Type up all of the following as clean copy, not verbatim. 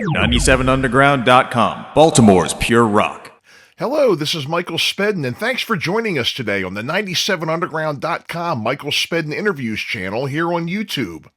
97underground.com, Baltimore's pure rock. Hello, this is Michael Spedden, and thanks for joining us today on the 97underground.com Michael Spedden Interviews channel here on YouTube.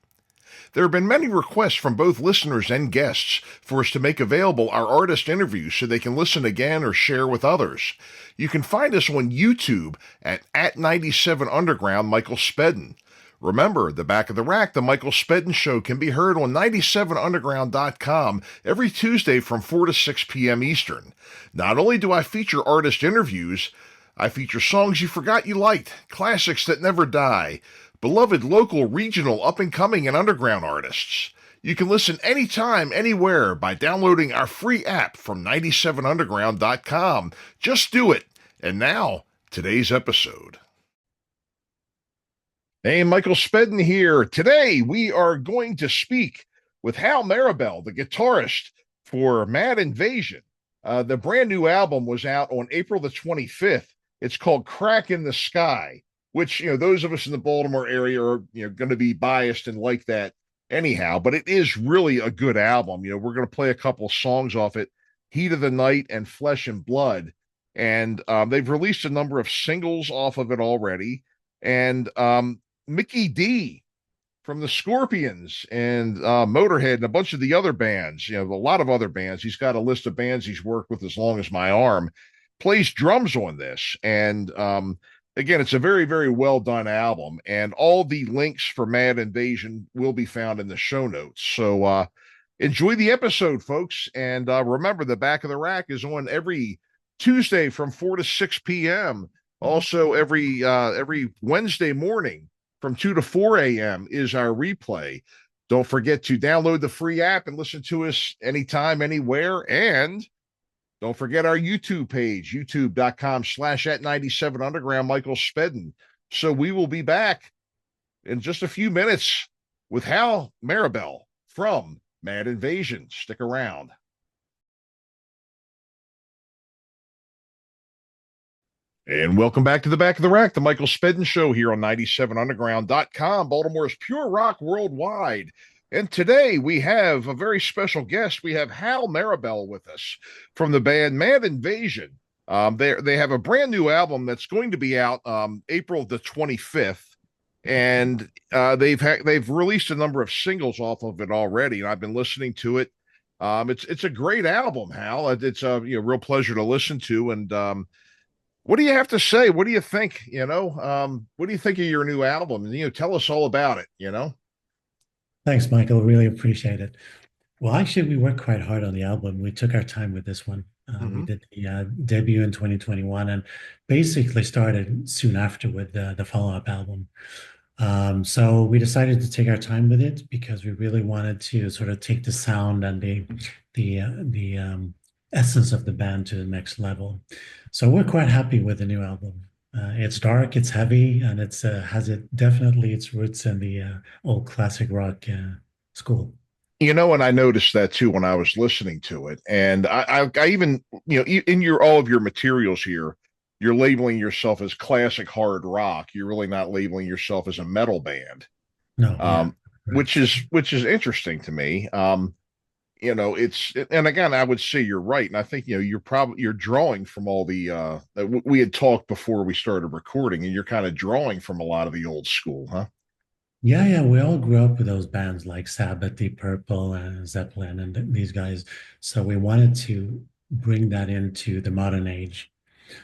There have been many requests from both listeners and guests for us to make available our artist interviews so they can listen again or share with others. You can find us on YouTube at 97underground Michael Spedden. Remember, the Back of the Rack, the Michael Spedden Show, can be heard on 97underground.com every Tuesday from 4 to 6 p.m. Eastern. Not only do I feature artist interviews, I feature songs you forgot you liked, classics that never die, beloved local, regional, up-and-coming, and underground artists. You can listen anytime, anywhere by downloading our free app from 97underground.com. Just do it. And now, today's episode. Hey, Michael Spedden here. Today, we are going to speak with Hal Marabel, the guitarist for Mad Invasion. The brand new album was out on April the 25th. It's called Crack in the Sky, which, those of us in the Baltimore area are, going to be biased and like that anyhow, but it is really a good album. We're going to play a couple of songs off it, Heat of the Night and Flesh and Blood. And they've released a number of singles off of it already. And Mikkey Dee from the Scorpions and Motorhead and a bunch of the other bands, a lot of other bands. He's got a list of bands he's worked with as long as my arm, plays drums on this. And again, it's a very, very well done album. And all the links for Mad Invasion will be found in the show notes. So enjoy the episode, folks. And remember, the Back of the Rack is on every Tuesday from 4 to 6 p.m. Also, every Wednesday morning from 2 to 4 a.m. is our replay. Don't forget to download the free app and listen to us anytime, anywhere. And don't forget our YouTube page, youtube.com/@97underground Michael Spedden. So we will be back in just a few minutes with Hal Marabel from Mad Invasion. Stick around. And welcome back to the Back of the Rack, the Michael Spedden Show here on 97underground.com, Baltimore's pure rock worldwide. And today we have a very special guest. We have Hal Marabel with us from the band Mad Invasion. They have a brand new album that's going to be out April the 25th. And they've released a number of singles off of it already, and I've been listening to it. It's a great album, Hal. It's a real pleasure to listen to. And what do you have to say? What do you think? What do you think of your new album? And tell us all about it. Thanks, Michael. Really appreciate it. Well, actually, we worked quite hard on the album. We took our time with this one. We did the debut in 2021 and basically started soon after with the follow-up album. So we decided to take our time with it because we really wanted to sort of take the sound and the essence of the band to the next level. So we're quite happy with the new album. It's dark, it's heavy, and it's definitely its roots in the old classic rock school. And I noticed that too when I was listening to it. And I even, in all of your materials here, you're labeling yourself as classic hard rock. You're really not labeling yourself as a metal band. No, right. which is interesting to me. And again, I would say you're right. And I think, you're drawing from all the, we had talked before we started recording, and you're kind of drawing from a lot of the old school, huh? Yeah. We all grew up with those bands like Sabbath, Deep Purple, and Zeppelin, and these guys. So we wanted to bring that into the modern age.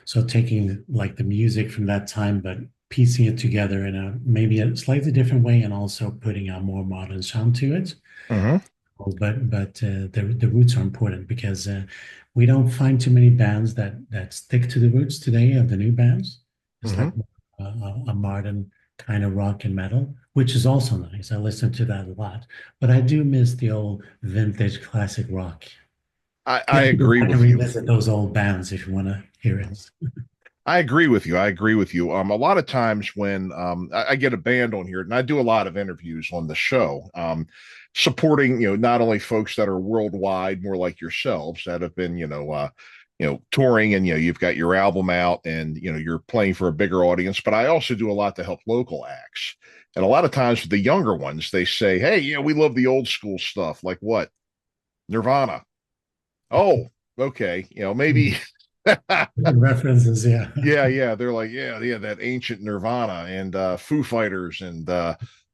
So taking like the music from that time, but piecing it together in maybe a slightly different way, and also putting a more modern sound to it. Mm-hmm. But the roots are important because we don't find too many bands that stick to the roots today of the new bands. It's like a modern kind of rock and metal, which is also nice. I listen to that a lot, but I do miss the old vintage classic rock. I agree with you. Revisit those old bands if you want to hear it. I agree with you. A lot of times when I get a band on here, and I do a lot of interviews on the show, supporting, not only folks that are worldwide, more like yourselves that have been, touring, and, you've got your album out, and, you're playing for a bigger audience, but I also do a lot to help local acts. And a lot of times with the younger ones, they say, hey, we love the old school stuff. Like what? Nirvana. Oh, okay. Maybe. Good references, yeah. Yeah. They're like, yeah, that ancient Nirvana and Foo Fighters and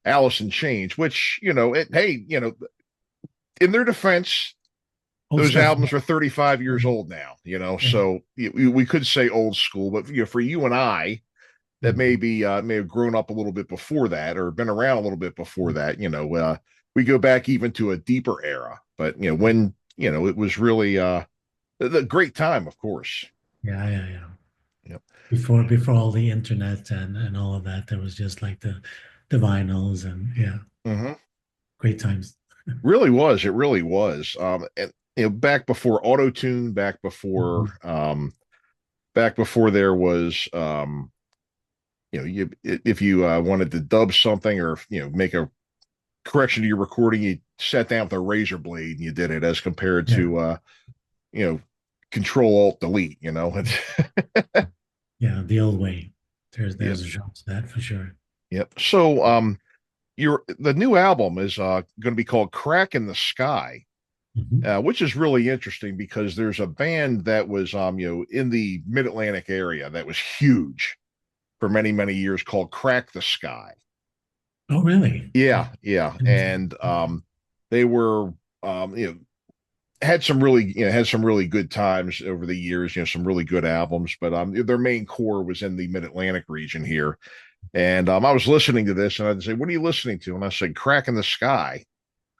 Alice in Chains, which, hey, in their defense, Old those stuff. albums are 35 years old now, Yeah. so we could say old school, but for you and I that Mhm. may have grown up a little bit before that or been around a little bit before that, we go back even to a deeper era, but when it was really the great time, of course. Yeah. Yep. Before all the internet and all of that, there was just like the vinyls and yeah, Mm-hmm. great times. Really was. It really was. And back before auto tune, Mhm. back before there was, if you wanted to dub something or make a correction to your recording, you sat down with a razor blade and you did it, as compared Yeah, to you know, Control Alt Delete. yeah, the old way. Yep. There's a shot to that for sure. Yep. So, your the new album is going to be called Crack in the Sky. Mhm. Which is really interesting because there's a band that was in the Mid-Atlantic area that was huge for many many years called Crack the Sky. Oh, really? Yeah, and they were had some really good times over the years, some really good albums, but their main core was in the Mid-Atlantic region here. And I was listening to this and I'd say, "What are you listening to?" And I said, "Crack in the Sky,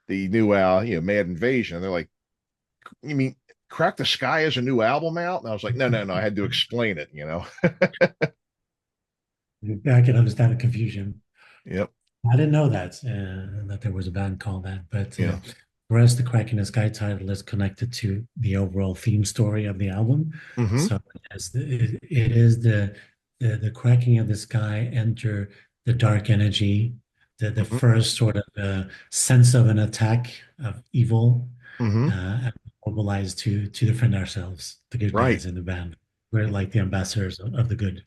the new Mad Invasion." And they're like, "You mean Crack the Sky is a new album out?" And I was like, no, I had to explain it. I can understand the confusion. Yep. I didn't know that there was a band called that, but Yeah. for us, the Crack in the Sky title is connected to the overall theme story of the album. Mm-hmm. So it is the cracking of the sky enter the dark energy, the Mm-hmm. first sort of sense of an attack of evil, Mm-hmm. and mobilize to defend ourselves, the good Right. guys in the band. We're like the ambassadors of the good.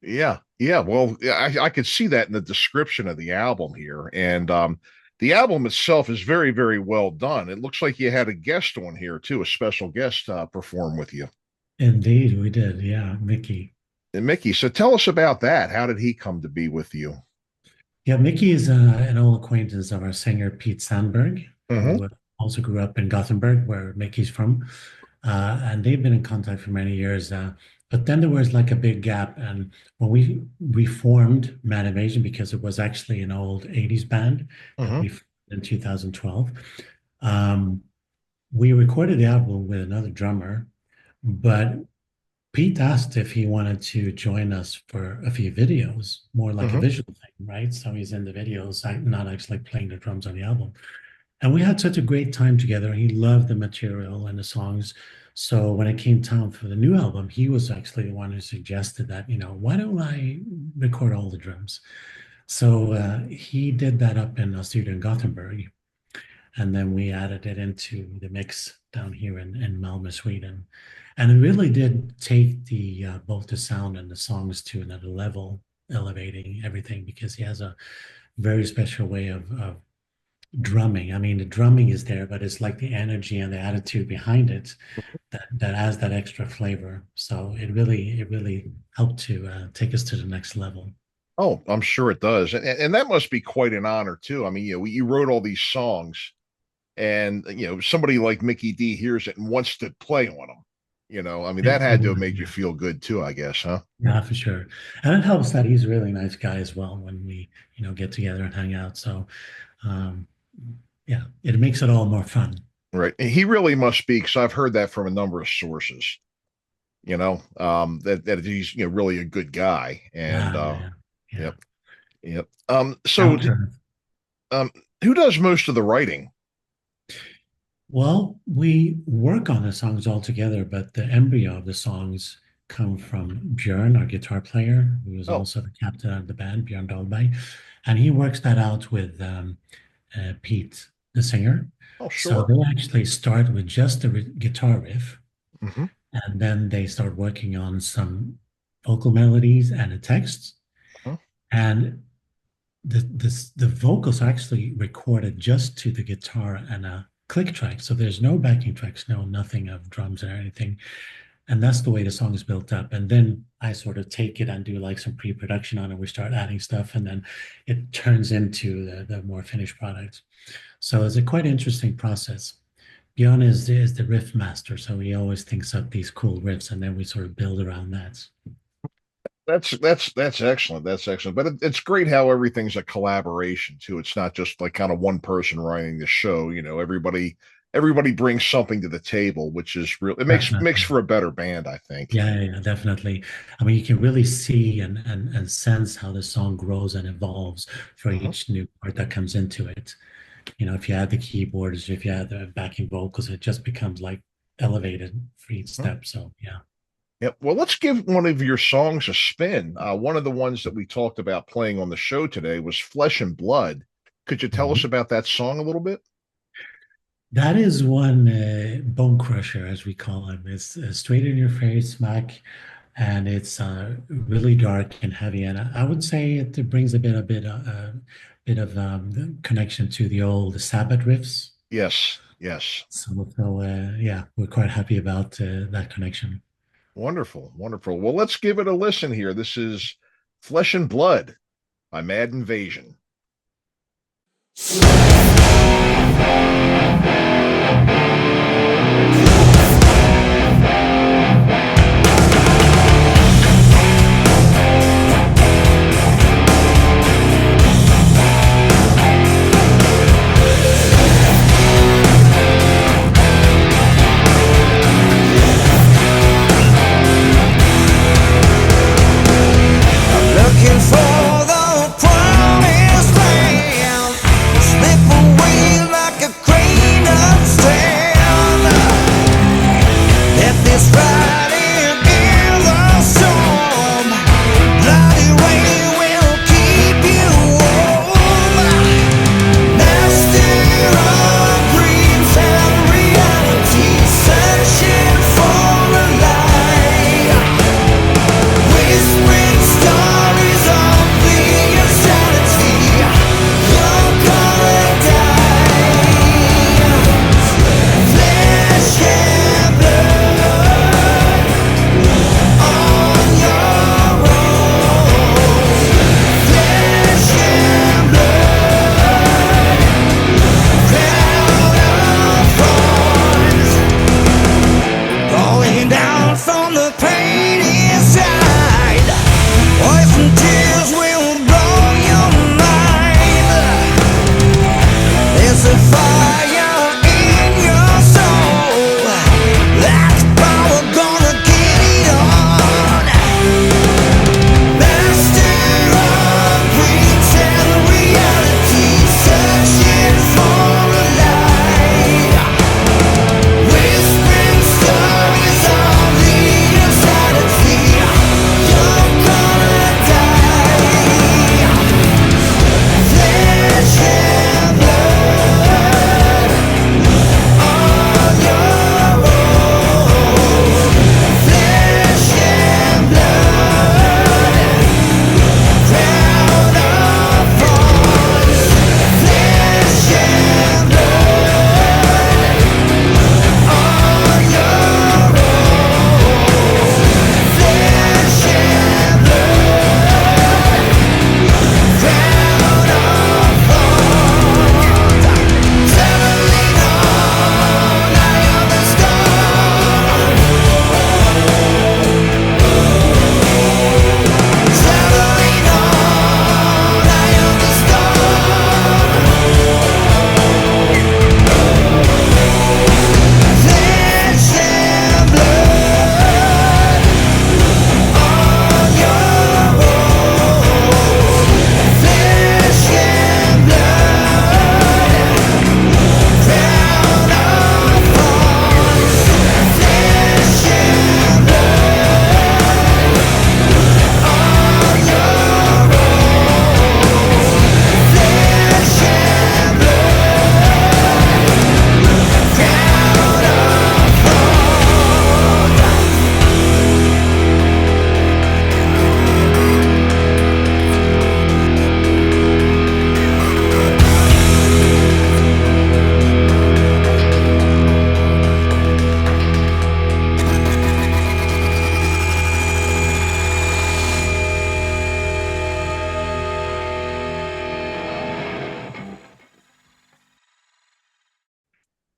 Yeah. Well, yeah, I could see that in the description of the album here. And the album itself is very, very well done. It looks like you had a guest on here too, a special guest perform with you. Indeed, we did. Yeah, Mickey. And Mickey, so tell us about that. How did he come to be with you? Yeah, Mickey is an old acquaintance of our singer Pete Sandberg, Mm-hmm. who also grew up in Gothenburg, where Mickey's from. And they've been in contact for many years. But then there was like a big gap. And when we reformed Mad Invasion, because it was actually an old 80s band that Mm-hmm. we formed in 2012, um, we recorded the album with another drummer. But Pete asked if he wanted to join us for a few videos, more like a Mm-hmm. visual thing, right? So he's in the videos, not actually playing the drums on the album. And we had such a great time together. He loved the material and the songs. So when it came time for the new album, he was actually the one who suggested that, why don't I record all the drums? So he did that up in a studio in Gothenburg. And then we added it into the mix down here in Malmö, Sweden. And it really did take the both the sound and the songs to another level, elevating everything because he has a very special way of drumming. I mean, the drumming is there, but it's like the energy and the attitude behind it that adds that extra flavor. So it really helped to take us to the next level. Oh, I'm sure it does. And that must be quite an honor too. I mean, you wrote all these songs and somebody like Mikkey Dee hears it and wants to play on them. I mean, that It had to have was, made you yeah. feel good too, I guess, huh? Yeah, for sure. And it helps that he's a really nice guy as well when we, get together and hang out. So, um, yeah, it makes it all more fun. Right. And he really must be, because I've heard that from a number of sources, that he's, really a good guy. And Yeah. yep, yep. So Down to earth. um who does most of the writing? Well, we work on the songs all together, but the embryo of the songs come from Bjorn, our guitar player, who is Oh, also the captain of the band, Bjorn Dahlberg, and he works that out with Pete, the singer. oh, So sure. they actually start with just the guitar riff, Hmm. and then they start working on some vocal melodies and the texts. And the vocals are actually recorded just to the guitar and a click track. So there's no backing tracks, nothing of drums or anything. And that's the way the song is built up. And then I sort of take it and do like some pre-production on it. We start adding stuff, and then it turns into the more finished product. So it's a quite interesting process. Bjorn is the riff master, so he always thinks up these cool riffs, and then we sort of build around that. That's excellent. That's excellent. But it's great how everything's a collaboration too. It's not just like kind of one person running the show. You know, everybody brings something to the table, which is real. It makes for a better band, I think. Yeah, definitely. I mean, you can really see and sense how the song grows and evolves for each new part that comes into it. You know, if you add the keyboards, if you add the backing vocals, it just becomes like elevated for each step. So yeah. Yeah. Well, let's give one of your songs a spin. One of the ones that we talked about playing on the show today was Flesh and Blood. Could you tell us about that song a little bit? That is one bone crusher, as we call him. It's straight in your face, smack, and it's really dark and heavy. And I would say it brings a bit of the connection to the old Sabbath riffs. Yes, yes. So yeah, we're quite happy about that connection. Wonderful, wonderful. Well, let's give it a listen here. This is Flesh and Blood by Mad Invasion. Looking for the promised land, slip away like a crane.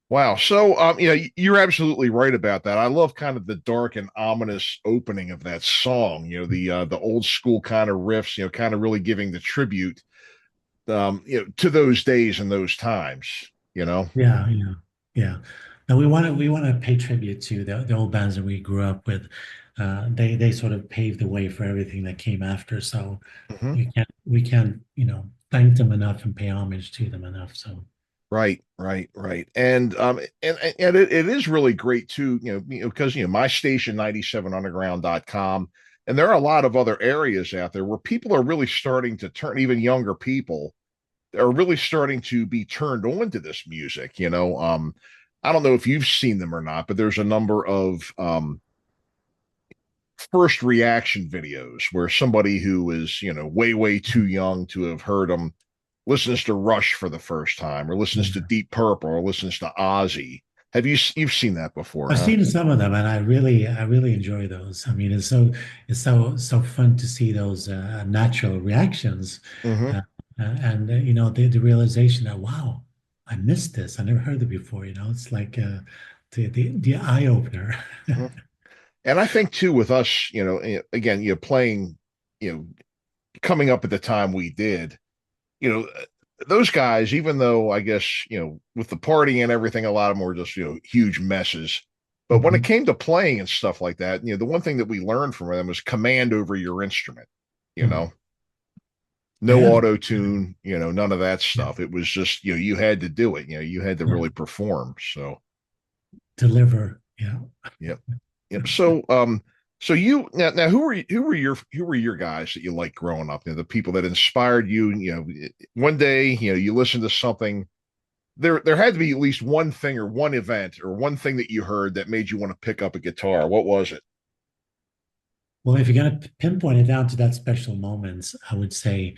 Wow. So, you're absolutely right about that. I love kind of the dark and ominous opening of that song. The old school kind of riffs. Kind of really giving the tribute, to those days and those times. You know. Yeah, yeah, yeah. Now we want to pay tribute to the old bands that we grew up with. They sort of paved the way for everything that came after. So Mhm. we can't thank them enough and pay homage to them enough. So Right, right, right. And it is really great too, because my station 97underground.com, and there are a lot of other areas out there where people are really starting to turn, even younger people are really starting to be turned on to this music. I don't know if you've seen them or not, but there's a number of first reaction videos where somebody who is, way, way too young to have heard them listens to Rush for the first time, or listens to yeah. Deep Purple, or listens to Ozzy. You've seen that before, I've huh? seen some of them, and I really enjoy those. I mean, it's so fun to see those natural reactions, Mm-hmm. and the realization that wow, I missed this. I never heard it before. It's like the eye opener. Mm-hmm. And I think too with us, again, playing, you know, coming up at the time we did, you know, those guys, even though I guess, with the party and everything, a lot of them were just, huge messes. But when it Mhm. came to playing and stuff like that, the one thing that we learned from them was command over your instrument, you Mhm. know, no Yeah, auto tune, none of that yeah. stuff. It was just, you had to do it, you had to Yeah. really perform. So, Deliver. Yeah. yep. Yep. So now who were your guys that you liked growing up? The people that inspired you. One day, you listened to something. There had to be at least one thing or one event or one thing that you heard that made you want to pick up a guitar. What was it? Well, if you're gonna pinpoint it down to that special moments, I would say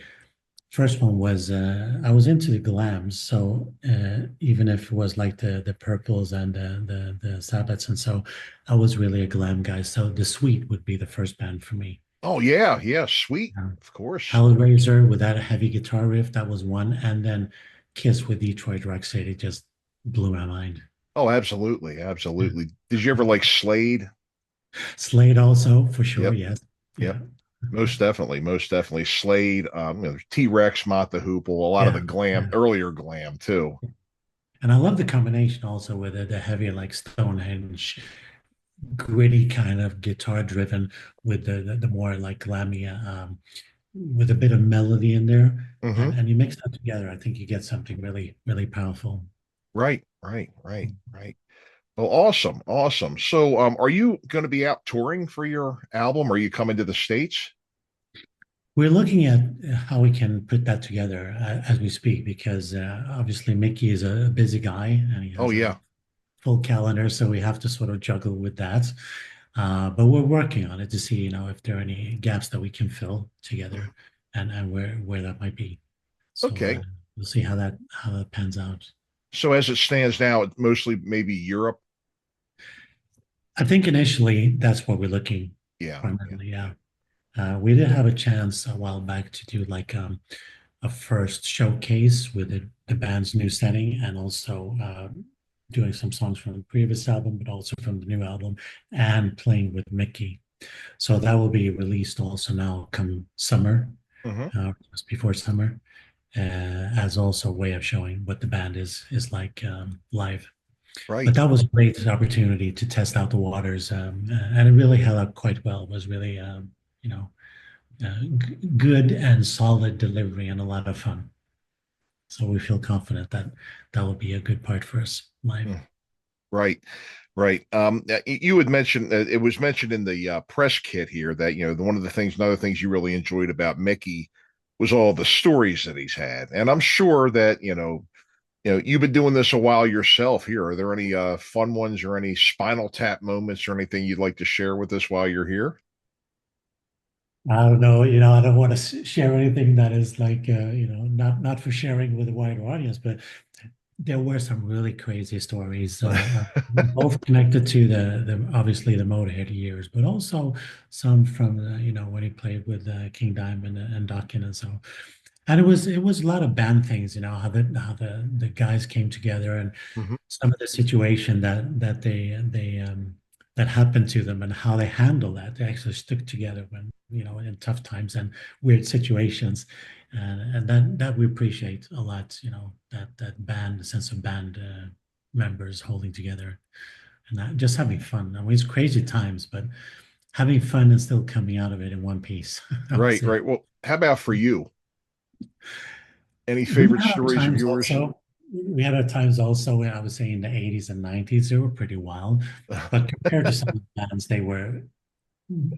first one was I was into the glams, so even if it was like the purples and the Sabbats, and so I was really a glam guy. So the Sweet would be the first band for me. Oh yeah, yeah, sweet, Yeah. of course. Hellraiser with that heavy guitar riff, that was one, and then Kiss with Detroit Rock City just blew my mind. Oh, absolutely, Yeah. absolutely. Did you ever like Slade? Slade also for sure, Yep, yes. yep. Yeah. Most definitely, most definitely. Slade, T Rex, Mott the Hoople, a lot of Yeah. the glam, Yeah. earlier glam too. And I love the combination also with the heavy like Stonehenge gritty kind of guitar driven with the more like glammy with a bit of melody in there, Hmm. and you mix that together, I think you get something really really powerful. Right, right, right, right. Well, awesome, awesome. So, are you going to be out touring for your album? Are you coming to the States? We're looking at how we can put that together as we speak, because obviously Mickey is a busy guy and he Oh, has a yeah. full calendar, so we have to sort of juggle with that. But we're working on it to see, if there are any gaps that we can fill together, and where that might be. So Okay. we'll see how that pans out. So, as it stands now, it's mostly maybe Europe. I think initially that's what we're looking Yeah, yeah. primarily. Yeah, we did have a chance a while back to do like a first showcase with the band's new setting, and also doing some songs from the previous album, but also from the new album, and playing with Mickey. So that will be released also now come summer, Hmm. just before summer, as also a way of showing what the band is like live. But Right. that was a great opportunity to test out the waters, and it really held up quite well. It was really, you know, good and solid delivery and a lot of fun. So we feel confident that that will be a good part for us live. Mm. Right. Right. You had mentioned it was mentioned in the press kit here that one of the things, another things you really enjoyed about Mickey was all the stories that he's had, and I'm sure that you've been doing this a while yourself. Here, are there any fun ones or any Spinal Tap moments or anything you'd like to share with us while you're here? I don't know, I don't want to share anything that is like, not for sharing with a wider audience, but there were some really crazy stories. So both connected to the obviously the Motorhead years, but also some from when he played with King Diamond and Dokken, and so And it was a lot of band things, how the guys came together and Mhm. some of the situation that happened to them and how they handle that. They actually stuck together when, in tough times and weird situations. And that we appreciate a lot, that band, the sense of band members holding together and just having fun. I mean, it's crazy times, but having fun and still coming out of it in one piece, I would Right, say. right. Well, how about for you? Any We favorite had our stories of times yours? also. We had our times also when I was saying in the 80s and 90s, they were pretty wild. But compared to some of the bands, they were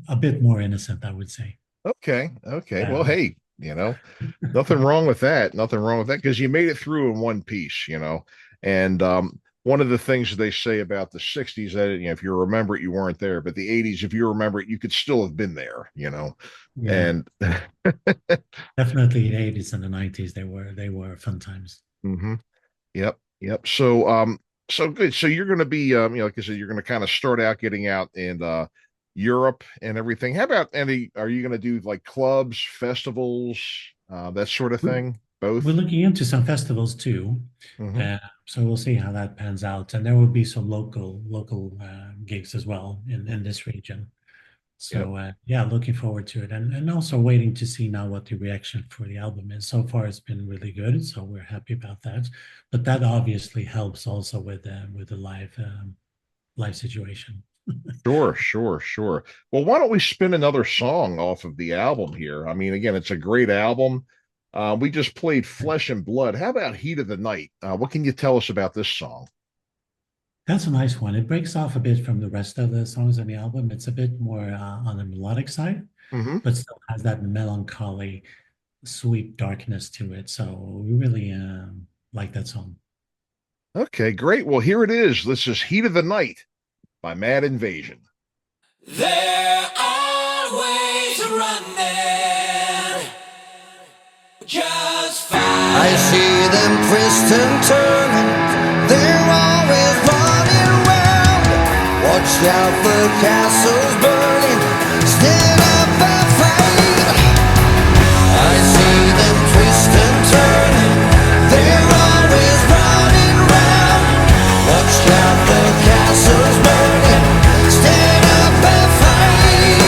a bit more innocent, I would say. Okay, okay. Well, Yeah. hey, nothing wrong with that. Nothing wrong with that because you made it through in one piece. And one of the things they say about the 60s that if you remember it, you weren't there, but the 80s, if you remember it, you could still have been there. Yeah. And Definitely the 80s and the 90s, they were fun times. mhm. Yep, yep. So good. So you're going to be, like I said, you're going to kind of start out getting out in Europe and everything. How about any? Are you going to do like clubs, festivals, that sort of We- thing? We're Both. looking into some festivals too. Hmm. So we'll see how that pans out. And there will be some local gigs as well in this region. Yep. So yeah, looking forward to it, and also waiting to see now what the reaction for the album is. So far, it's been really good, so we're happy about that. But that obviously helps also with the live situation. Sure, sure, sure. Well, why don't we spin another song off of the album here? I mean, again, it's a great album. We just played Flesh and Blood. How about Heat of the Night? What can you tell us about this song? That's a nice one. It breaks off a bit from the rest of the songs on the album. It's a bit more on the melodic side, Hmm. but still has that melancholy, sweet darkness to it. So we really like that song. Okay, great. Well, here it is. This is Heat of the Night by Mad Invasion. They're always running, just fine. I see them twist and turning. They're always running round. Watch out, the castle's burning. Stand up and fight. I see them twist and turning. They're always running round. Watch out, the castle's burning. Stand up and fight.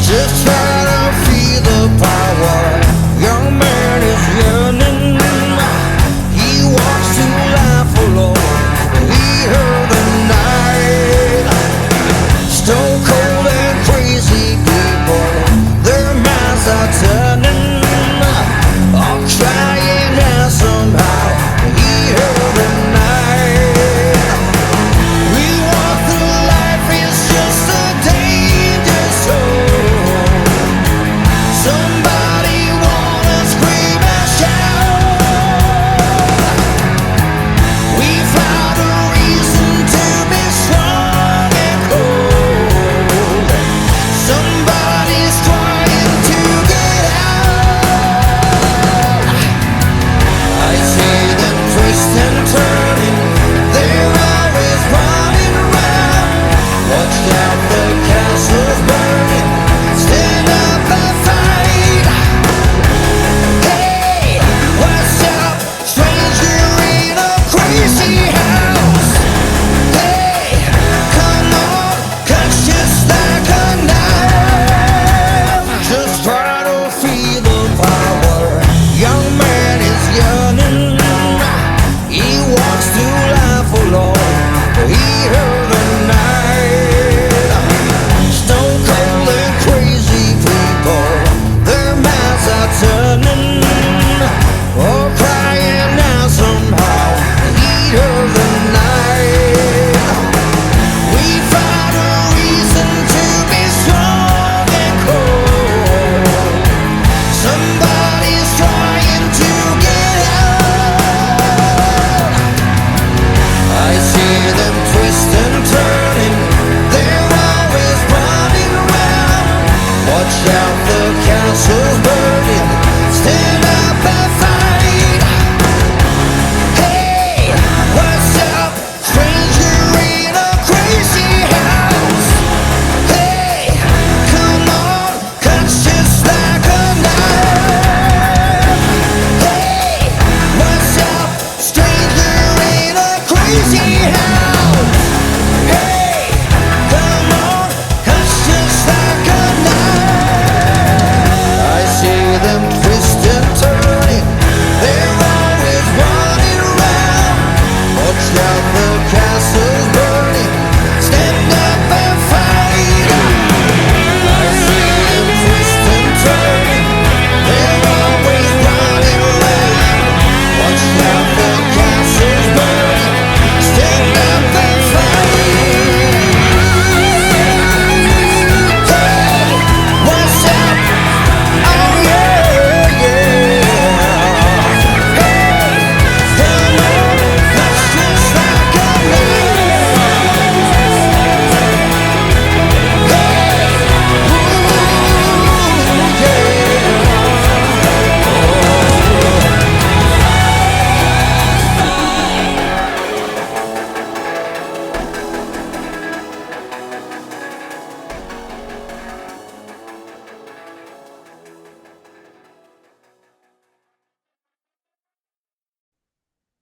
Just try to feel the power. Young man is yearning. He wants to laugh alone. He heard the night. Stone cold.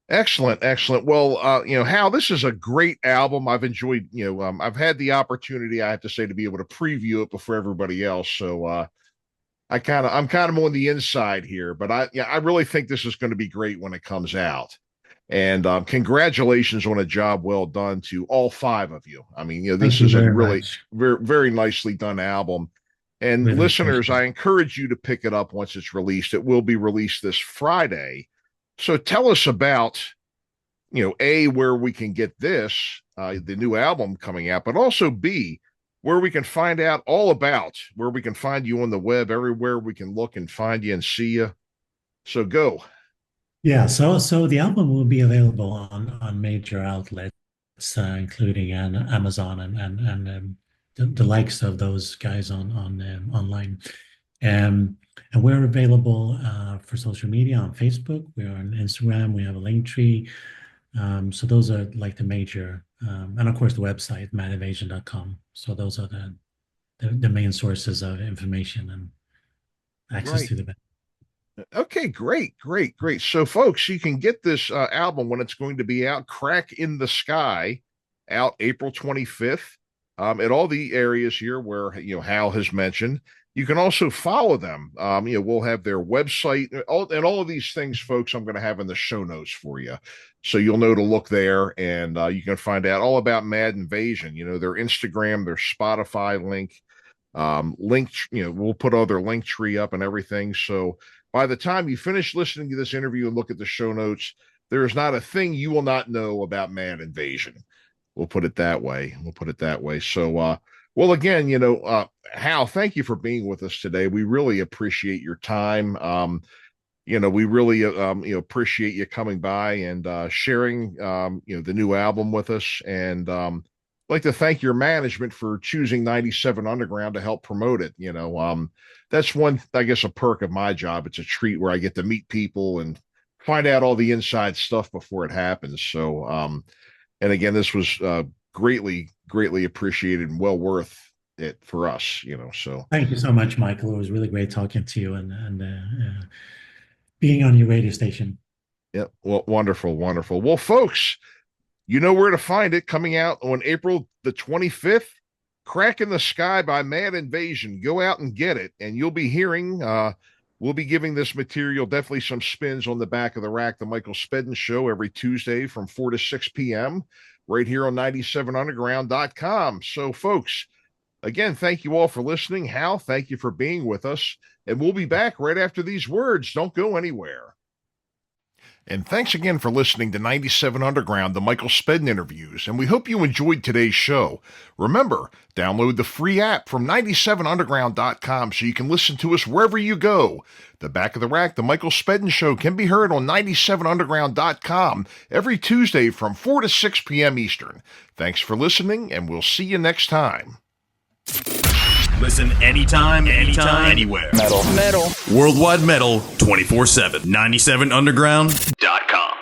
Excellent, excellent. Well, Hal, this is a great album. I've enjoyed, I've had the opportunity, I have to say, to be able to preview it before everybody else. So I'm kind of on the inside here, but I really think this is going to be great when it comes out. And congratulations on a job well done to all five of you. I mean, this is a really very, very nicely done album. And Really listeners, I encourage you to pick it up once it's released. It will be released this Friday. So tell us about, A, where we can get this, the new album coming out, but also B, where we can find out all about, where we can find you on the web, everywhere we can look and find you and see you. So go. Yeah, so the album will be available on major outlets, including Amazon and the likes of those guys on online. And we're available for social media on Facebook. We're on Instagram. We have a link tree. So those are like the major, and of course the website, madinvasion.com. So those are the main sources of information and access to the band. Okay, great. So folks, you can get this album when it's going to be out, Crack in the Sky, out April 25th, at all the areas here where, Hal has mentioned. You can also follow them. We'll have their website and all of these things, folks, I'm going to have in the show notes for you. So you'll know to look there, and you can find out all about Mad Invasion, their Instagram, their Spotify link, we'll put all their link tree up and everything. So by the time you finish listening to this interview and look at the show notes, there is not a thing you will not know about Mad Invasion. We'll put it that way. So, well, again, Hal, thank you for being with us today. We really appreciate your time. We really, appreciate you coming by and sharing, the new album with us. And I'd like to thank your management for choosing 97 Underground to help promote it. That's one, I guess, a perk of my job. It's a treat where I get to meet people and find out all the inside stuff before it happens. So, and again, this was greatly appreciated and well worth it for us, so. Thank you so much, Michael. It was really great talking to you and being on your radio station. Yeah, well, wonderful. Well, folks, you know where to find it, coming out on April the 25th. Crack in the Sky by Mad Invasion. Go out and get it, and you'll be hearing, we'll be giving this material definitely some spins on the Back of the Rack, the Michael Spedden Show, every Tuesday from 4 to 6 p.m. right here on 97underground.com. So, folks, again, thank you all for listening. Hal, thank you for being with us, and we'll be back right after these words. Don't go anywhere. And thanks again for listening to 97 Underground, the Michael Spedden interviews, and we hope you enjoyed today's show. Remember, download the free app from 97underground.com so you can listen to us wherever you go. The Back of the Rack, the Michael Spedden Show, can be heard on 97underground.com every Tuesday from 4 to 6 p.m. Eastern. Thanks for listening, and we'll see you next time. Listen anytime, anywhere. Metal. Worldwide metal, 24/7. 97underground.com.